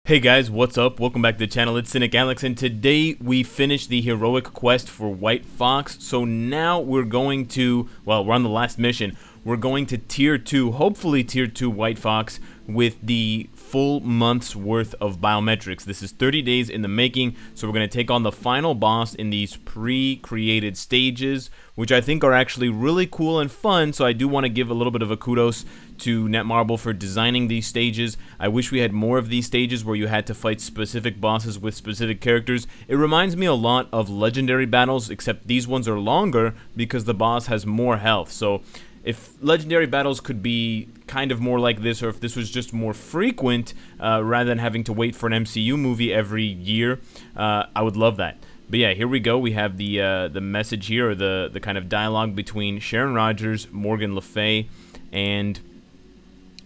Hey guys, what's up? Welcome back to the channel. It's Cynicalex, and today we finished the heroic quest for White Fox. So now we're going to, well, we're on the last mission. We're going to Tier 2, hopefully Tier 2 White Fox, with the full month's worth of biometrics. This is 30 days in the making, so we're going to take on the final boss in these pre-created stages, which I think are actually really cool and fun, so I do want to give a little bit of a kudos to Netmarble for designing these stages. I wish we had more of these stages where you had to fight specific bosses with specific characters. It reminds me a lot of legendary battles, except these ones are longer because the boss has more health. So if legendary battles could be kind of more like this, or if this was just more frequent rather than having to wait for an MCU movie every year, I would love that. But yeah, here we go. We have the message here, or the kind of dialogue between Sharon Rogers, Morgan Le Fay, and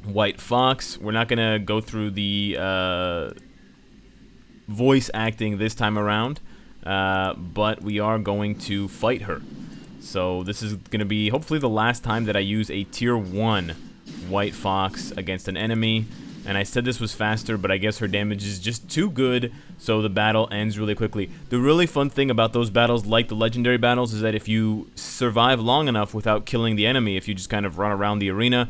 White Fox. We're not gonna go through the voice acting this time around, but we are going to fight her. So this is gonna be hopefully the last time that I use a Tier 1 White Fox against an enemy. And I said this was faster, but I guess her damage is just too good, so the battle ends really quickly. The really fun thing about those battles, like the legendary battles, is that if you survive long enough without killing the enemy, if you just kind of run around the arena,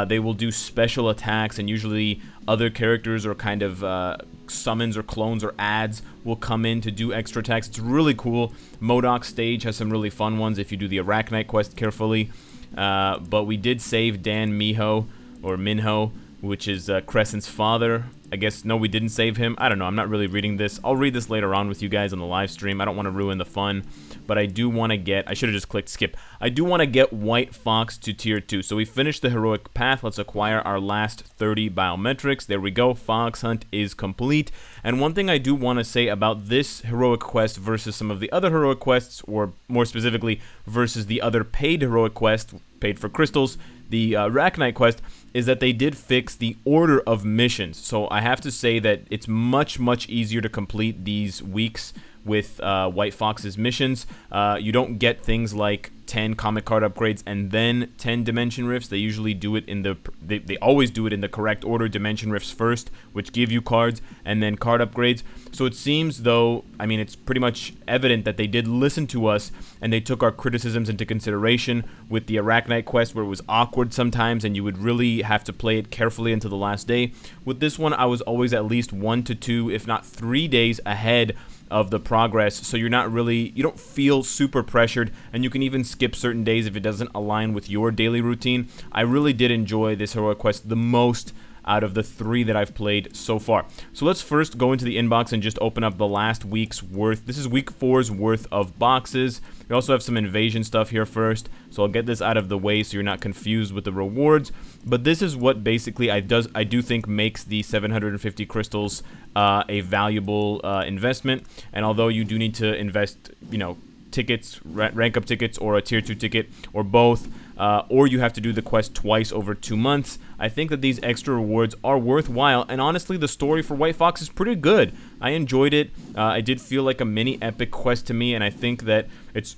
they will do special attacks, and usually other characters or kind of summons or clones or ads will come in to do extra attacks. It's really cool. MODOK stage has some really fun ones if you do the Arachnite quest carefully. But we did save Dan Miho, or Minho, which is Crescent's father. I guess, no, we didn't save him. I don't know. I'm not really reading this. I'll read this later on with you guys on the live stream. I don't want to ruin the fun, but I do want to get, I should have just clicked skip. I do want to get White Fox to Tier 2. So we finished the heroic path. Let's acquire our last 30 biometrics. There we go. Fox Hunt is complete. And one thing I do want to say about this heroic quest versus some of the other heroic quests, or more specifically, versus the other paid heroic quest, paid for crystals, the Arachnite quest, is that they did fix the order of missions. So I have to say that it's much easier to complete these weeks with White Fox's missions. You don't get things like 10 comic card upgrades and then 10 dimension rifts. They usually do it in the they always do it in the correct order. Dimension rifts first, which give you cards, and then card upgrades. So it seems, though, I mean, it's pretty much evident that they did listen to us and they took our criticisms into consideration with the Arachnite quest, where it was awkward sometimes and you would really have to play it carefully until the last day. With this one, I was always at least 1 to 2, if not 3 days ahead of the progress, so you're not really, you don't feel super pressured, and you can even skip certain days if it doesn't align with your daily routine. I really did enjoy this heroic quest the most out of the 3 that I've played so far. So let's first go into the inbox and just open up the last week's worth. This is week 4's worth of boxes. We also have some invasion stuff here first, so I'll get this out of the way so you're not confused with the rewards. But this is what basically I do think makes the 750 crystals a valuable investment. And although you do need to invest, you know, tickets, rank up tickets, or a Tier 2 ticket, or both, or you have to do the quest twice over 2 months, I think that these extra rewards are worthwhile. And honestly, the story for White Fox is pretty good. I enjoyed it. I did feel like a mini epic quest to me, and I think that it's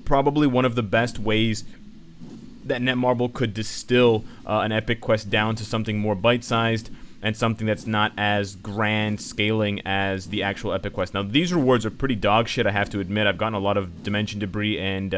probably one of the best ways that Netmarble could distill an epic quest down to something more bite-sized and something that's not as grand scaling as the actual epic quest. Now, these rewards are pretty dog shit, I have to admit. I've gotten a lot of dimension debris and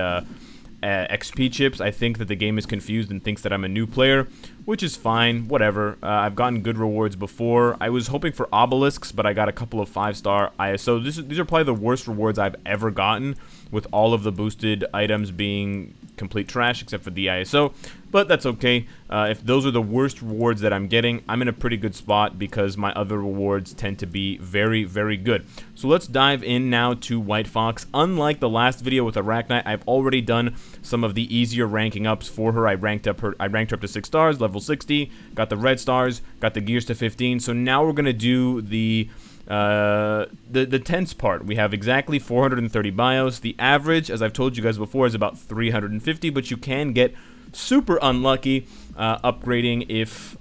XP chips. I think that the game is confused and thinks that I'm a new player, which is fine, whatever. I've gotten good rewards before. I was hoping for obelisks, but I got a couple of 5-star ISO. These are probably the worst rewards I've ever gotten, with all of the boosted items being complete trash except for the ISO, but that's okay. If those are the worst rewards that I'm getting, I'm in a pretty good spot because my other rewards tend to be very good. So let's dive in now to White Fox. Unlike the last video with Arachnite, I've already done some of the easier ranking ups for her. I ranked her up to 6 stars, level 60, got the red stars, got the gears to 15. So now we're gonna do the tense part. We have exactly 430 bios. The average, as I've told you guys before, is about 350, but you can get super unlucky upgrading if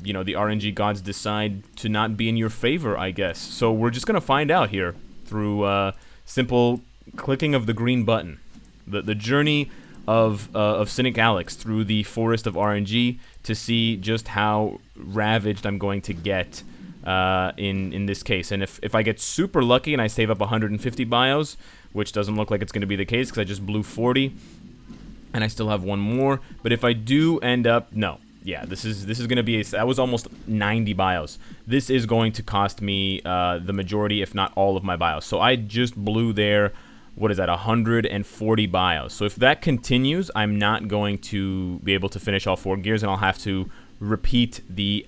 you know, the RNG gods decide to not be in your favor, I guess. So we're just gonna find out here through simple clicking of the green button. The journey of Cynicalex through the forest of RNG to see just how ravaged I'm going to get in this case. And if I get super lucky and I save up 150 bios, which doesn't look like it's going to be the case because I just blew 40, and I still have one more. But if I do end up, no. Yeah, this is going to be, that was almost 90 bios. This is going to cost me the majority, if not all of my bios. So I just blew there, what is that, 140 bios. So if that continues, I'm not going to be able to finish all 4 gears, and I'll have to repeat the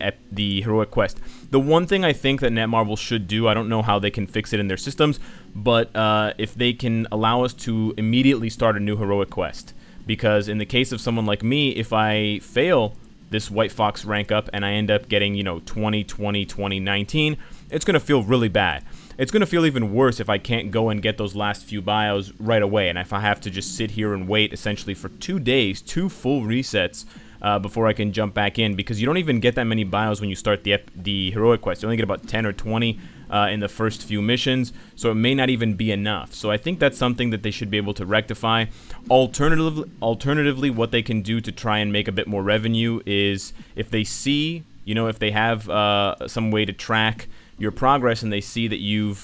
heroic quest. The one thing I think that Netmarble should do, I don't know how they can fix it in their systems, but if they can allow us to immediately start a new heroic quest. Because in the case of someone like me, if I fail this White Fox rank up and I end up getting, you know, 20, 20, 20, 19, it's going to feel really bad. It's going to feel even worse if I can't go and get those last few bios right away, and if I have to just sit here and wait essentially for 2 days, 2 full resets, before I can jump back in, because you don't even get that many bios when you start the heroic quest. You only get about 10 or 20 in the first few missions, so it may not even be enough. So I think that's something that they should be able to rectify. Alternatively, what they can do to try and make a bit more revenue is if they see, you know, if they have some way to track your progress and they see that you've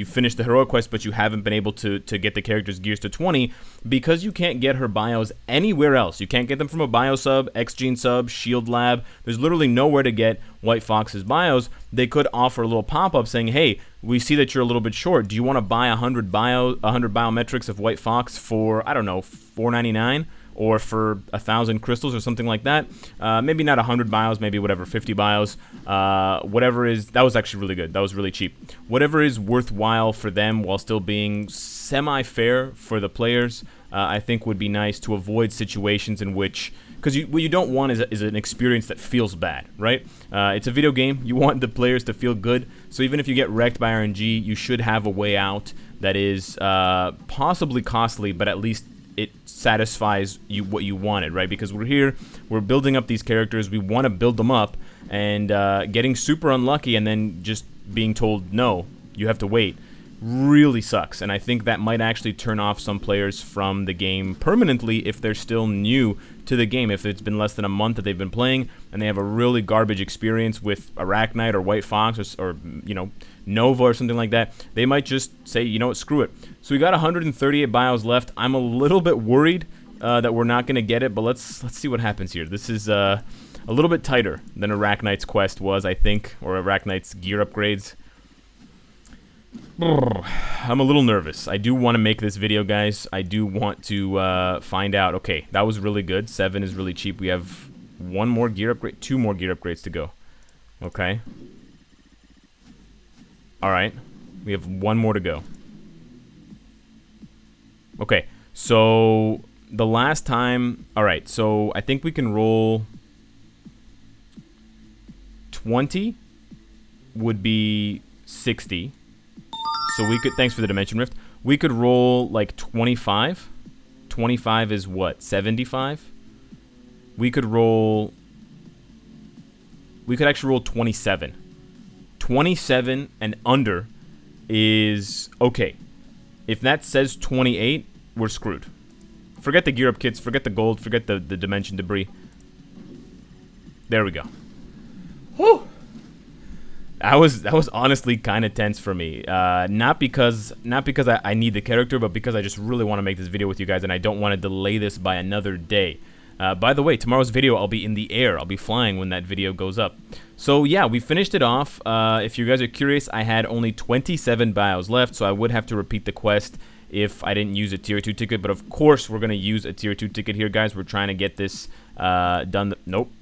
finished the heroic quest but you haven't been able to get the character's gears to 20, because you can't get her bios anywhere else. You can't get them from a bio sub, X-Gene sub, Shield Lab. There's literally nowhere to get White Fox's bios. They could offer a little pop-up saying, hey, we see that you're a little bit short. Do you want to buy 100 biometrics of White Fox for, I don't know, $4.99? Or for 1,000 crystals or something like that. Maybe not 100 bios, maybe whatever, 50 bios. Whatever is, that was actually really good. That was really cheap. Whatever is worthwhile for them while still being semi-fair for the players, I think would be nice to avoid situations in which, because what you don't want is an experience that feels bad, right? It's a video game. You want the players to feel good. So even if you get wrecked by RNG, you should have a way out that is possibly costly, but at least it satisfies you what you wanted, right? Because we're building up these characters, we want to build them up, and getting super unlucky and then just being told, no, you have to wait, really sucks. And I think that might actually turn off some players from the game permanently if they're still new to the game. If it's been less than a month that they've been playing and they have a really garbage experience with Arachnite or White Fox or you know, Nova or something like that, they might just say, you know what, screw it. So we got 138 bios left. I'm a little bit worried that we're not going to get it, but let's see what happens here. This is a little bit tighter than Arachnite's quest was, I think, or Arachnite's gear upgrades. I'm a little nervous. I do want to make this video, guys. I do want to find out. Okay, that was really good. 7 is really cheap. We have 1 more gear upgrade, 2 more gear upgrades to go. Okay. Alright. We have 1 more to go. Okay, so the last time... Alright, so I think we can roll... 20 would be 60. So we could... Thanks for the Dimension Rift. We could roll, like, 25. 25 is what? 75? We could roll... We could actually roll 27. 27 and under is okay. If that says 28, we're screwed. Forget the gear up kits, forget the gold, forget the dimension debris. There we go. Whew. That was honestly kind of tense for me. Not because I need the character, but because I just really want to make this video with you guys, and I don't want to delay this by another day. By the way, tomorrow's video, I'll be in the air. I'll be flying when that video goes up. So yeah, we finished it off. If you guys are curious, I had only 27 bios left, so I would have to repeat the quest if I didn't use a tier 2 ticket. But of course, we're going to use a tier 2 ticket here, guys. We're trying to get this done. Nope.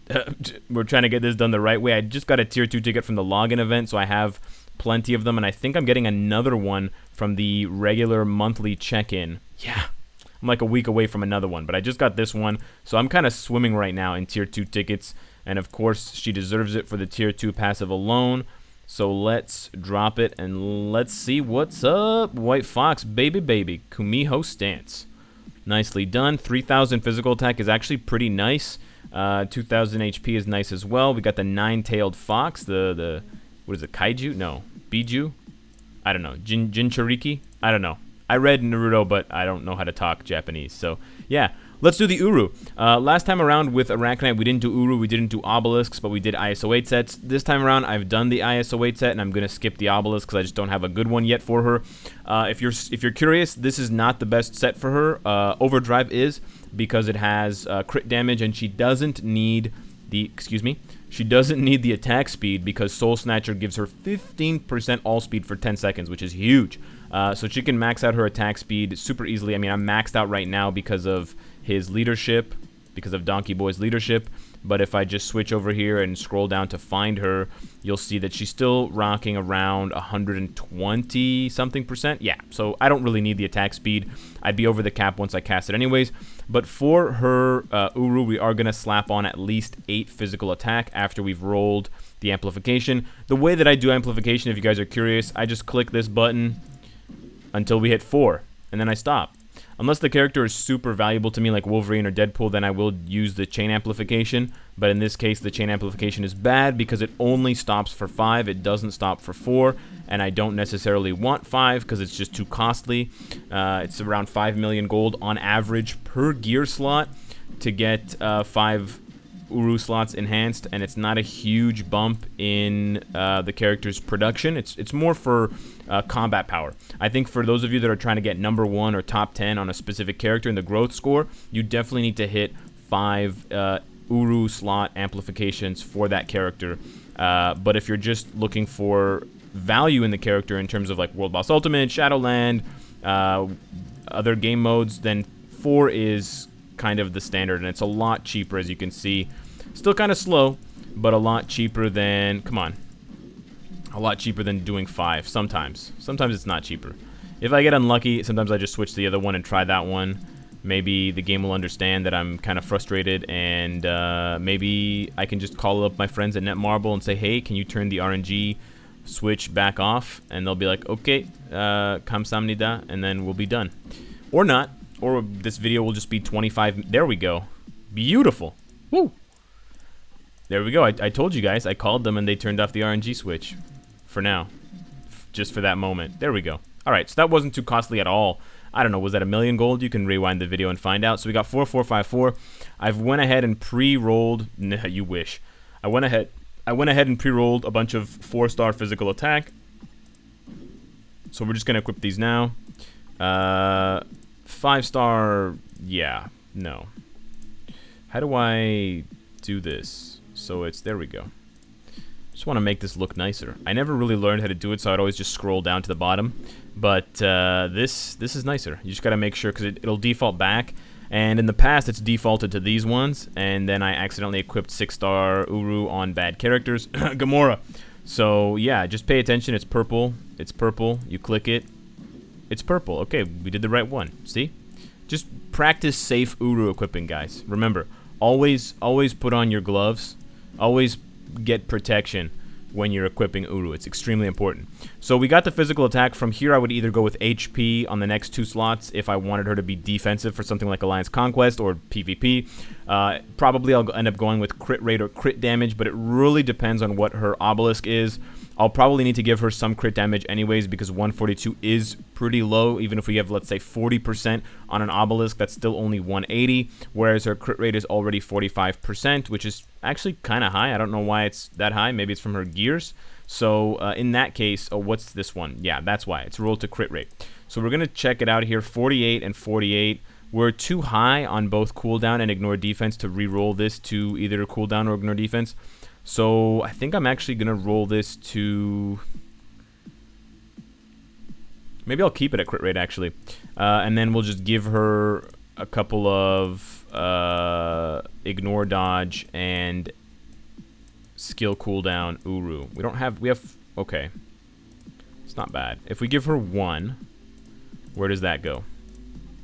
We're trying to get this done the right way. I just got a tier 2 ticket from the login event, so I have plenty of them. And I think I'm getting another one from the regular monthly check-in. Yeah. I'm like a week away from another one, but I just got this one, so I'm kind of swimming right now in tier 2 tickets, and of course she deserves it for the tier 2 passive alone. So let's drop it and let's see what's up. White Fox, baby, Kumiho stance, nicely done. 3,000 physical attack is actually pretty nice. 2,000 HP is nice as well. We got the 9-tailed fox, the what is it, kaiju? No, biju? I don't know. Jinchuriki? I don't know. I read Naruto, but I don't know how to talk Japanese. So, yeah, let's do the Uru. Last time around with Arachnite, we didn't do Uru, we didn't do Obelisks, but we did ISO 8 sets. This time around, I've done the ISO 8 set, and I'm going to skip the Obelisk because I just don't have a good one yet for her. If you're curious, this is not the best set for her. Overdrive is, because it has crit damage, and she doesn't need the, she doesn't need the attack speed because Soul Snatcher gives her 15% all speed for 10 seconds, which is huge. So she can max out her attack speed super easily. I mean, I'm maxed out right now because of his leadership, because of Donkey Boy's leadership. But if I just switch over here and scroll down to find her, you'll see that she's still rocking around 120 something percent. Yeah, so I don't really need the attack speed. I'd be over the cap once I cast it anyways. But for her Uru, we are going to slap on at least 8 physical attack after we've rolled the amplification. The way that I do amplification, if you guys are curious, I just click this button until we hit 4, and then I stop. Unless the character is super valuable to me like Wolverine or Deadpool, then I will use the chain amplification. But in this case, the chain amplification is bad because it only stops for 5. It doesn't stop for 4. And I don't necessarily want 5 because it's just too costly. It's around 5 million gold on average per gear slot to get 5 Uru slots enhanced, and it's not a huge bump in the character's production. It's more for combat power. I think for those of you that are trying to get number 1 or top 10 on a specific character in the growth score, you definitely need to hit 5 Uru slot amplifications for that character. But if you're just looking for value in the character in terms of like World Boss Ultimate, Shadowland, other game modes, then 4 is kind of the standard, and it's a lot cheaper, as you can see. Still kind of slow, but a lot cheaper than, come on, a lot cheaper than doing 5 sometimes. Sometimes it's not cheaper. If I get unlucky, sometimes I just switch to the other one and try that one. Maybe the game will understand that I'm kind of frustrated, and maybe I can just call up my friends at Netmarble and say, hey, can you turn the RNG switch back off? And they'll be like, okay, kamsamnida, and then we'll be done. Or not. Or this video will just be 25. There we go. Beautiful. Woo. There we go. I told you guys. I called them and they turned off the RNG switch. For now. Just for that moment. There we go. Alright, so that wasn't too costly at all. I don't know, was that 1 million gold? You can rewind the video and find out. So we got 4454. I've went ahead and pre-rolled. Nah, you wish. I went ahead and pre-rolled a bunch of 4-star physical attack. So we're just going to equip these now. 5-star, yeah, no. How do I do this? So it's, there we go. Just want to make this look nicer. I never really learned how to do it, so I'd always just scroll down to the bottom. But this is nicer. You just got to make sure, because it'll default back. And in the past, it's defaulted to these ones, and then I accidentally equipped 6-star Uru on bad characters. Gamora. So yeah, just pay attention. It's purple. It's purple. You click it. It's purple. Okay, we did the right one. See? Just practice safe Uru equipping, guys. Remember, always put on your gloves. Always get protection when you're equipping Uru. It's extremely important. So we got the physical attack. From here, I would either go with HP on the next 2 slots if I wanted her to be defensive for something like Alliance Conquest or PvP. Probably I'll end up going with crit rate or crit damage, but it really depends on what her obelisk is. I'll probably need to give her some crit damage anyways because 142 is pretty low. Even if we have, let's say, 40% on an obelisk, that's still only 180, whereas her crit rate is already 45%, which is actually kind of high. I don't know why it's that high. Maybe it's from her gears. So in that case, oh, what's this one? Yeah, that's why. It's rolled to crit rate. So we're going to check it out here, 48 and 48. We're too high on both cooldown and ignore defense to re-roll this to either cooldown or ignore defense. So I think I'm actually going to roll this to... Maybe I'll keep it at crit rate, actually. And then we'll just give her a couple of ignore dodge and skill cooldown Uru. We have... Okay. It's not bad. If we give her 1, where does that go?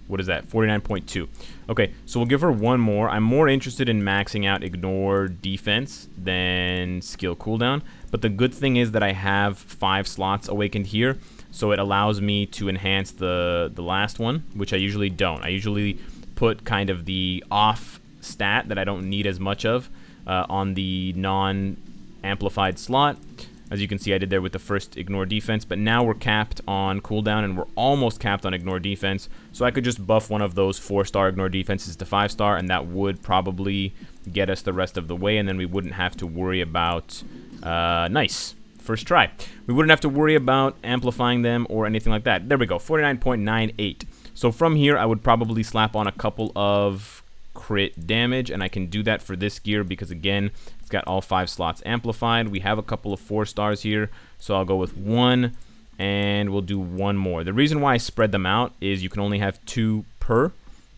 What is that? 49.2. Okay, so we'll give her 1 more. I'm more interested in maxing out ignore defense than skill cooldown. But the good thing is that I have 5 slots awakened here, so it allows me to enhance the last one, which I usually don't. I usually put kind of the off stat that I don't need as much of on the non-amplified slot. As you can see, I did there with the first ignore defense, but now we're capped on cooldown, and we're almost capped on ignore defense. So I could just buff one of those 4-star ignore defenses to 5-star, and that would probably get us the rest of the way, and then we wouldn't have to worry about... nice. First try. We wouldn't have to worry about amplifying them or anything like that. There we go, 49.98. So from here, I would probably slap on a couple of crit damage, and I can do that for this gear because, again, it's got all 5 slots amplified. We have a couple of 4-stars here, so I'll go with 1, and we'll do 1 more. The reason why I spread them out is you can only have 2 per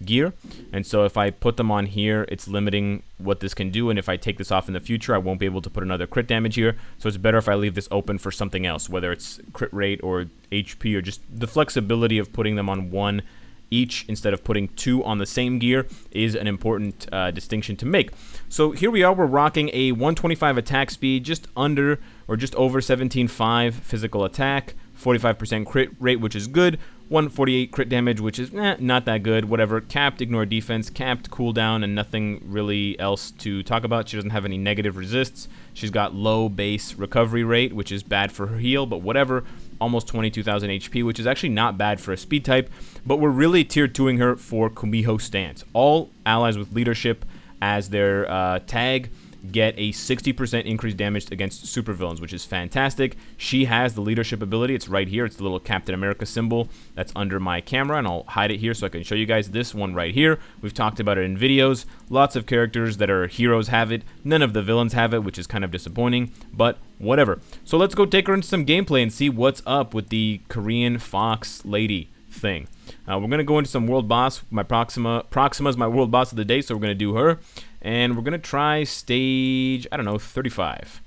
gear, and so if I put them on here, it's limiting what this can do, and if I take this off in the future, I won't be able to put another crit damage here. So it's better if I leave this open for something else, whether it's crit rate or HP or just the flexibility of putting them on 1 each instead of putting 2 on the same gear is an important distinction to make. So here we are, we're rocking a 125 attack speed, just under or just over 17.5 physical attack, 45% crit rate, which is good, 148 crit damage, which is not that good, whatever. Capped ignore defense, capped cooldown, and nothing really else to talk about. She doesn't have any negative resists. She's got low base recovery rate, which is bad for her heal, but whatever. Almost 22,000 HP, which is actually not bad for a speed type, but we're really tier 2ing her for Kumiho stance. All allies with leadership as their tag get a 60% increased damage against supervillains, which is fantastic. She has the leadership ability. It's right here. It's the little Captain America symbol that's under my camera, and I'll hide it here so I can show you guys this one right here. We've talked about it in videos. Lots of characters that are heroes have it. None of the villains have it, which is kind of disappointing, but whatever. So let's go take her into some gameplay and see what's up with the Korean fox lady thing. We're going to go into some world boss. My Proxima's my world boss of the day, so we're going to do her. And we're going to try stage, I don't know, 35.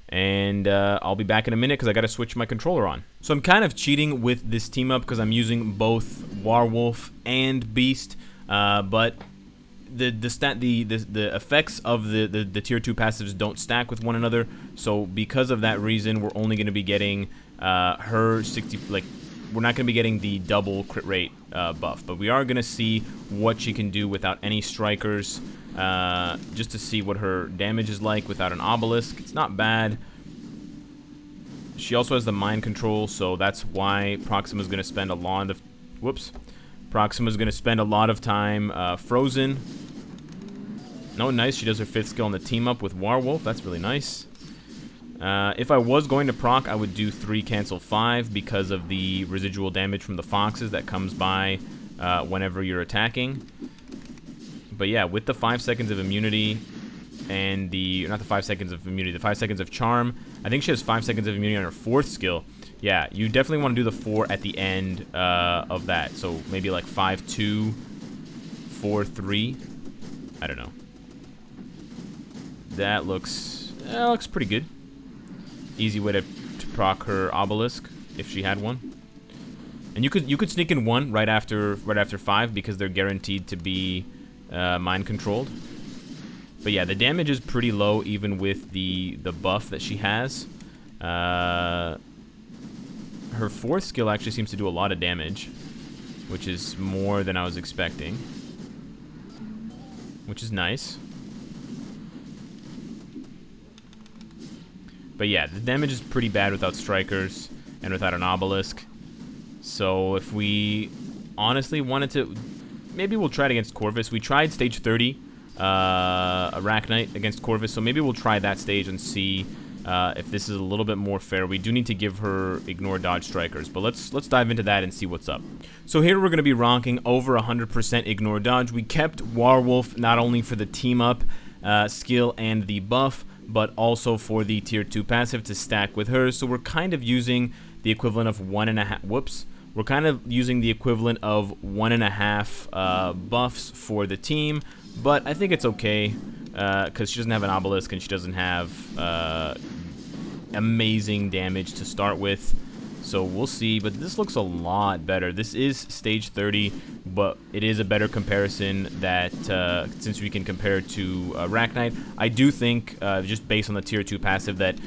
And I'll be back in a minute because I got to switch my controller on. So I'm kind of cheating with this team up because I'm using both Werewolf and Beast. But the effects of the tier 2 passives don't stack with one another. So because of that reason, we're only going to be getting her 60, like, we're not going to be getting the double crit rate buff, but we are going to see what she can do without any strikers, just to see what her damage is like without an obelisk. It's not bad. She also has the mind control, so that's why Proxima's going to spend a lot of... Proxima's going to spend a lot of time frozen. No, nice. She does her 5th skill on the team up with Werewolf. That's really nice. If I was going to proc, I would do 3 cancel 5 because of the residual damage from the foxes that comes by whenever you're attacking. But yeah, with the 5 seconds of immunity and the, not the 5 seconds of immunity, the 5 seconds of charm, I think she has 5 seconds of immunity on her 4th skill. Yeah, you definitely want to do the 4 at the end of that. So maybe like 5-2, 4-3. I don't know. That looks pretty good. Easy way to proc her obelisk if she had one. And you could sneak in 1 right after 5 because they're guaranteed to be mind controlled. But yeah, the damage is pretty low even with the buff that she has. Her 4th skill actually seems to do a lot of damage, which is more than I was expecting, which is nice. But yeah, the damage is pretty bad without strikers and without an obelisk. So if we honestly wanted to, maybe we'll try it against Corvus. We tried stage 30, Arachnite against Corvus, so maybe we'll try that stage and see if this is a little bit more fair. We do need to give her ignore dodge strikers, but let's dive into that and see what's up. So here we're going to be rocking over 100% ignore dodge. We kept Werewolf not only for the team up skill and the buff, but also for the tier 2 passive to stack with her. So we're kind of using the equivalent of 1.5, we're kind of using the equivalent of 1.5 buffs for the team, but I think it's okay because she doesn't have an obelisk and she doesn't have amazing damage to start with. So we'll see, but this looks a lot better. This is stage 30, but it is a better comparison that since we can compare it to Arachnite. I do think, just based on the tier 2 passive, that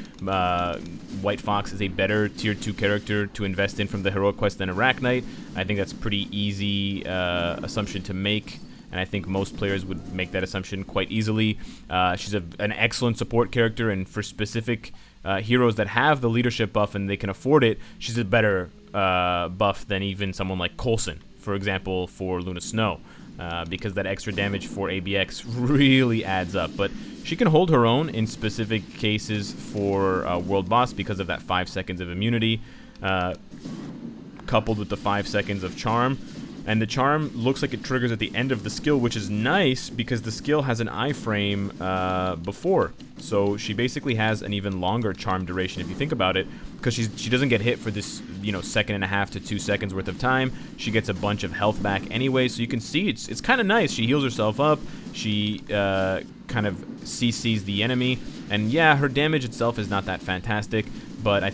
White Fox is a better tier 2 character to invest in from the Heroic Quest than Arachnite. I think that's a pretty easy assumption to make, and I think most players would make that assumption quite easily. She's an excellent support character, and for specific heroes that have the leadership buff and they can afford it, she's a better buff than even someone like Coulson, for example, for Luna Snow. Because that extra damage for ABX really adds up. But she can hold her own in specific cases for World Boss because of that 5 seconds of immunity, coupled with the 5 seconds of charm. And the charm looks like it triggers at the end of the skill, which is nice because the skill has an iframe before. So she basically has an even longer charm duration if you think about it, because she doesn't get hit for this, you know, 1.5 to 2 seconds worth of time. She gets a bunch of health back anyway, so you can see it's kind of nice. She heals herself up. She kind of CCs the enemy, and yeah, her damage itself is not that fantastic, but I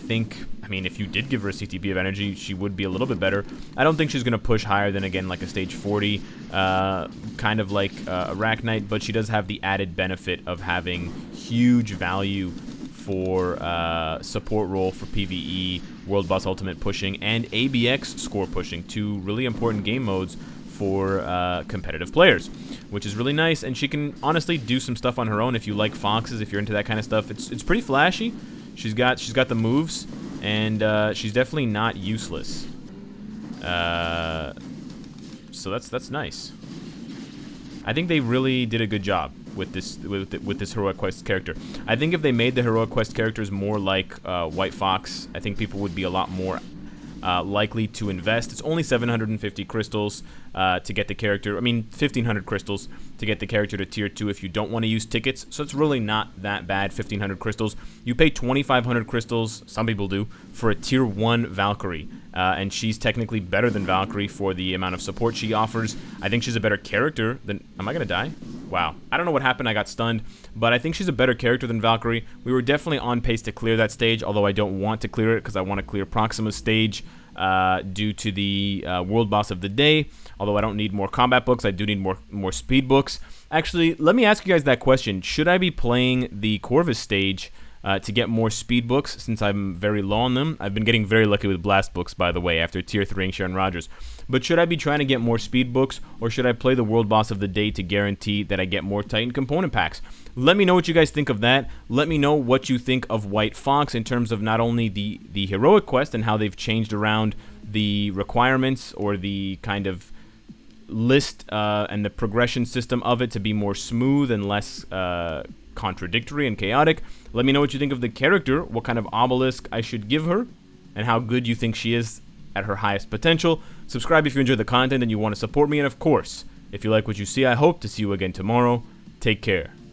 mean, if you did give her a CTB of energy, she would be a little bit better. I don't think she's going to push higher than, again, like a stage 40, kind of like Arachnite, but she does have the added benefit of having huge value for support role for PvE, World Boss Ultimate pushing, and ABX score pushing, two really important game modes for competitive players, which is really nice. And she can honestly do some stuff on her own if you like foxes, if you're into that kind of stuff. It's pretty flashy. She's got the moves, and she's definitely not useless. So that's nice. I think they really did a good job with this Heroic Quest character. I think if they made the Heroic Quest characters more like White Fox, I think people would be a lot more likely to invest. It's only 750 crystals to get the character. I mean, 1,500 crystals to get the character to tier 2 if you don't want to use tickets. So it's really not that bad, 1,500 crystals. You pay 2,500 crystals, some people do, for a tier 1 Valkyrie. And she's technically better than Valkyrie for the amount of support she offers. I think she's a better character than... Am I going to die? Wow. I don't know what happened. I got stunned. But I think she's a better character than Valkyrie. We were definitely on pace to clear that stage, although I don't want to clear it because I want to clear Proxima's stage due to the World Boss of the Day. Although I don't need more combat books, I do need more speed books. Actually, let me ask you guys that question. Should I be playing the Corvus stage to get more speed books, since I'm very low on them? I've been getting very lucky with blast books, by the way, after tier 3ing Sharon Rogers. But should I be trying to get more speed books, or should I play the World Boss of the Day to guarantee that I get more Titan component packs? Let me know what you guys think of that. Let me know what you think of White Fox in terms of not only the Heroic Quest and how they've changed around the requirements or the kind of list and the progression system of it to be more smooth and less contradictory and chaotic. Let me know what you think of the character, what kind of obelisk I should give her, and how good you think she is at her highest potential. Subscribe if you enjoy the content and you want to support me, and of course, if you like what you see, I hope to see you again tomorrow. Take care.